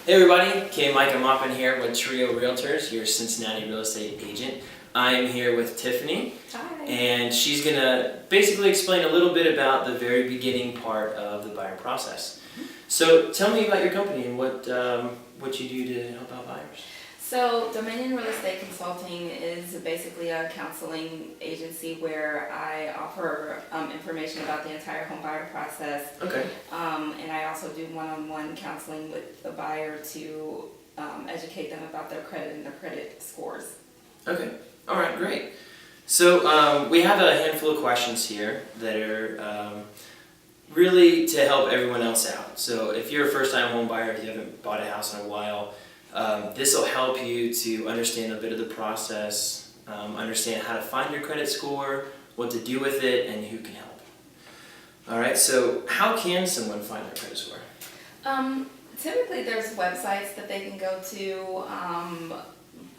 Hey everybody, Micah Maupin here with Trio Realtors, your Cincinnati real estate agent. I'm here with Tiffany. Hi. And she's going to basically explain a little bit about the very beginning part of the buyer process. So tell me about your company and what you do to help out buyers. So Dominion Real Estate Consulting is basically a counseling agency where I offer information about the entire home buyer process. Okay. And I also do one-on-one counseling with the buyer to educate them about their credit and their credit scores. Okay. All right, great. So we have a handful of questions here that are really to help everyone else out. So if you're a first-time home buyer, if you haven't bought a house in a while, this will help you to understand a bit of the process, understand how to find your credit score, what to do with it, and who can help. All right, so how can someone find their credit score? Typically there's websites that they can go to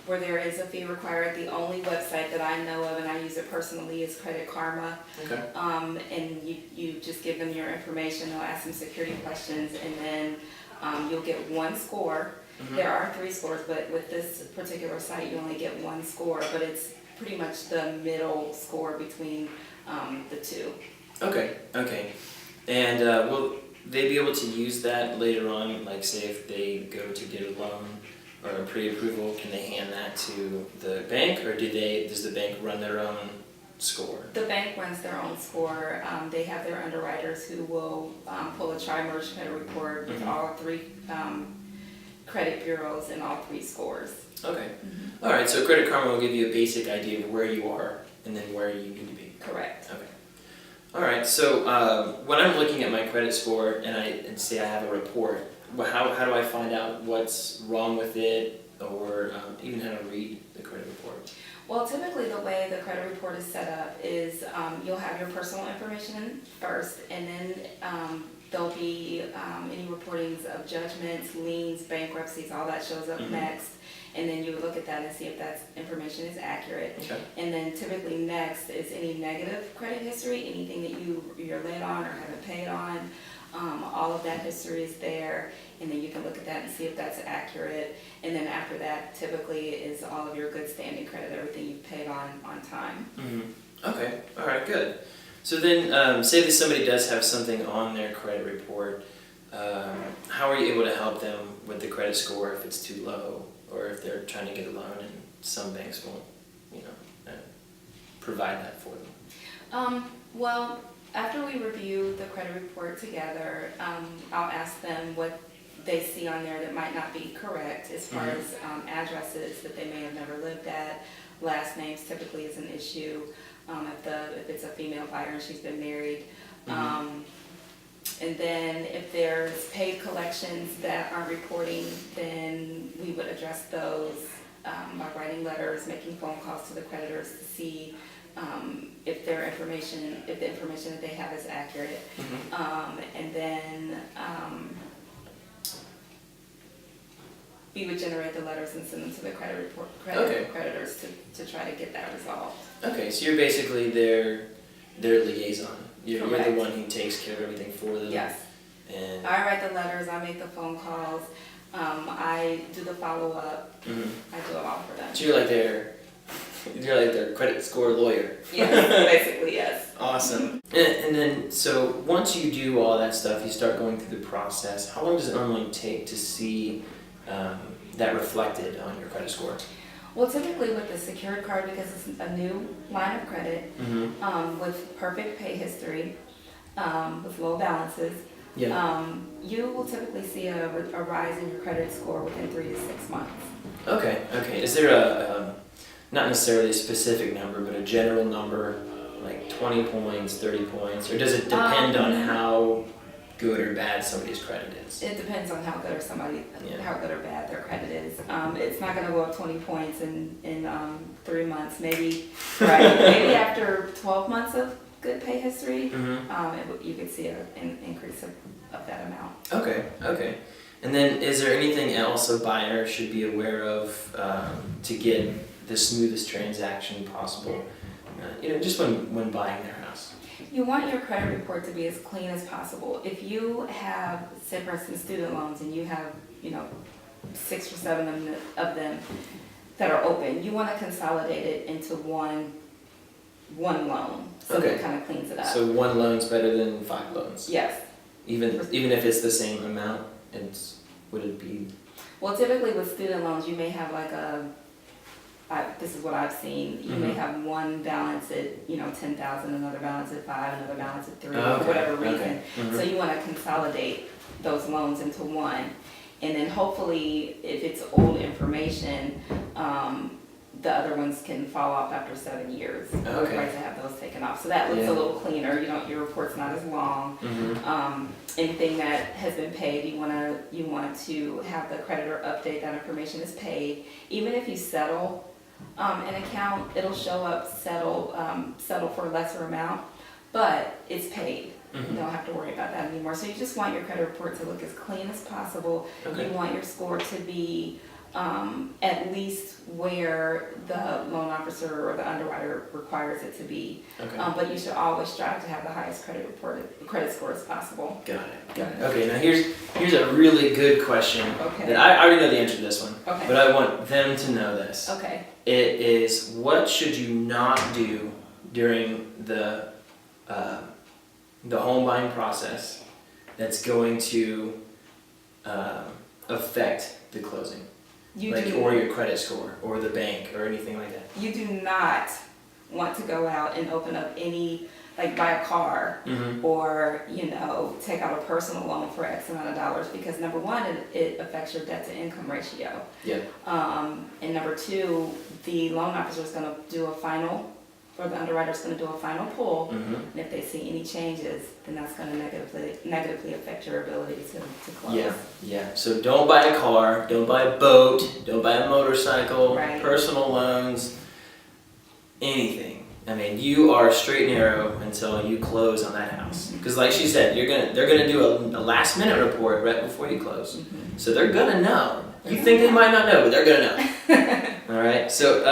where there is a fee required. The only website that I know of, and I use it personally, is Credit Karma. Okay. And you just give them your information, they'll ask some security questions, and then you'll get one score. Mm-hmm. There are 3 scores, but with this particular site you only get 1 score, but it's pretty much the middle score between the 2. Okay. And will they be able to use that later on, like say if they go to get a loan or a pre-approval, can they hand that to the bank, or does the bank run their own score? The bank runs their own score. They have their underwriters who will pull a tri-merge credit report with all 3 credit bureaus and all 3 scores. Okay. Mm-hmm. All right, so Credit Karma will give you a basic idea of where you are and then where you need to be. Correct. Okay. All right, so when I'm looking at my credit score and say I have a report, how do I find out what's wrong with it, or even how to read the credit report? Well, typically the way the credit report is set up is you'll have your personal information first, and then there'll be any reportings of judgments, liens, bankruptcies, all that shows up next. And then you would look at that and see if that information is accurate. Okay. And then typically next is any negative credit history, anything that you're late on or haven't paid on. All of that history is there, and then you can look at that and see if that's accurate. And then after that, typically is all of your good standing credit, everything you've paid on time. Mm-hmm. Okay, all right, good. So then, say that somebody does have something on their credit report, how are you able to help them with the credit score if it's too low, or if they're trying to get a loan and some banks won't, provide that for them? Well, after we review the credit report together, I'll ask them what they see on there that might not be correct as far as addresses that they may have never lived at. Last names typically is an issue if it's a female buyer and she's been married. And then if there's paid collections that aren't reporting, then we would address those by writing letters, making phone calls to the creditors to see if the information that they have is accurate. And then we would generate the letters and send them to the creditors to try to get that resolved. Okay, so you're basically their liaison. You're the one who takes care of everything for them. Yes. And I write the letters, I make the phone calls, I do the follow-up, I do it all for them. So you're like their credit score lawyer. Yes, basically, yes. Awesome. And then, so once you do all that stuff, you start going through the process. How long does it normally take to see that reflected on your credit score? Well, typically with the secured card, because it's a new line of credit, with perfect pay history, with low balances, you will typically see a rise in your credit score within 3 to 6 months. Okay. Is there a not necessarily a specific number, but a general number, like 20 points, 30 points, or does it depend on how good or bad somebody's credit is? It depends on how good or bad their credit is. It's not going to go up 20 points in 3 months. Maybe maybe after 12 months of good pay history, you could see an increase of that amount. Okay. And then, is there anything else a buyer should be aware of to get the smoothest transaction possible? Just when buying their house. You want your credit report to be as clean as possible. If you have, say for instance, student loans and you have, 6 or 7 of them that are open. You want to consolidate it into one loan, so that it Okay. kind of cleans it up. So one loan's better than 5 loans? Yes. Even if it's the same amount, would it be? Well, typically with student loans, you may have like this is what I've seen. You may have one balance at 10,000, another balance at 5, another balance at 3, for whatever reason. So you want to consolidate those loans into one, and then hopefully, if it's old information, the other ones can fall off after 7 years. Okay. Right, to have those taken off, so that looks a little cleaner. Your report's not as long. Anything that has been paid, you want to have the creditor update that information is paid. Even if you settle an account, it'll show up settle for a lesser amount, but it's paid. You don't have to worry about that anymore. So you just want your credit report to look as clean as possible. Okay. You want your score to be at least where the loan officer or the underwriter requires it to be. Okay. But you should always strive to have the highest credit score as possible. Got it. Okay, now here's a really good question. Okay. That I already know the answer to this one, Okay. but I want them to know this. Okay. It is, what should you not do during the home buying process that's going to affect the closing? Or your credit score, or the bank, or anything like that. You do not want to go out and open up buy a car, or take out a personal loan for X amount of dollars, because number one, it affects your debt to income ratio. Yeah. And number two, the loan officer is going to do a final, or the underwriter is going to do a final pull, and if they see any changes, then that's going to negatively affect your ability to close. Yeah. So don't buy a car, don't buy a boat, don't buy a motorcycle, Right. personal loans, anything. I mean, you are straight and narrow until you close on that house. Because like she said, they're gonna do a last minute report right before you close. So they're gonna know. You think they might not know, but they're gonna know. All right. So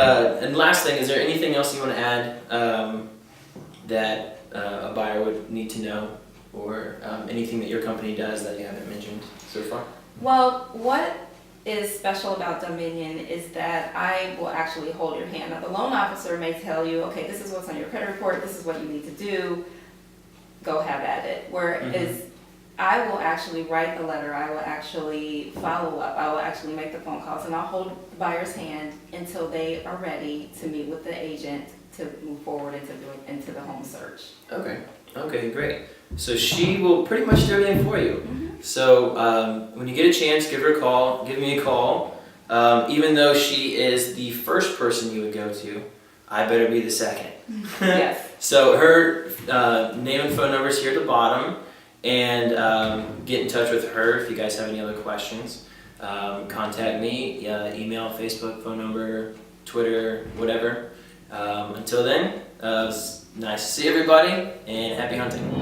and last thing, is there anything else you want to add that a buyer would need to know, or anything that your company does that you haven't mentioned so far? Well, what is special about Dominion is that I will actually hold your hand. Now, the loan officer may tell you, okay, this is what's on your credit report, this is what you need to do, go have at it. Whereas I will actually write the letter, I will actually follow up, I will actually make the phone calls, and I'll hold the buyer's hand until they are ready to meet with the agent to move forward into the home search. Okay, great. So she will pretty much do everything for you. So when you get a chance, give her a call, give me a call. Even though she is the first person you would go to, I better be the second. Yes. So her name and phone number is here at the bottom, and get in touch with her if you guys have any other questions. Contact me, email, Facebook, phone number, Twitter, whatever. Until then, it's nice to see everybody, and happy hunting.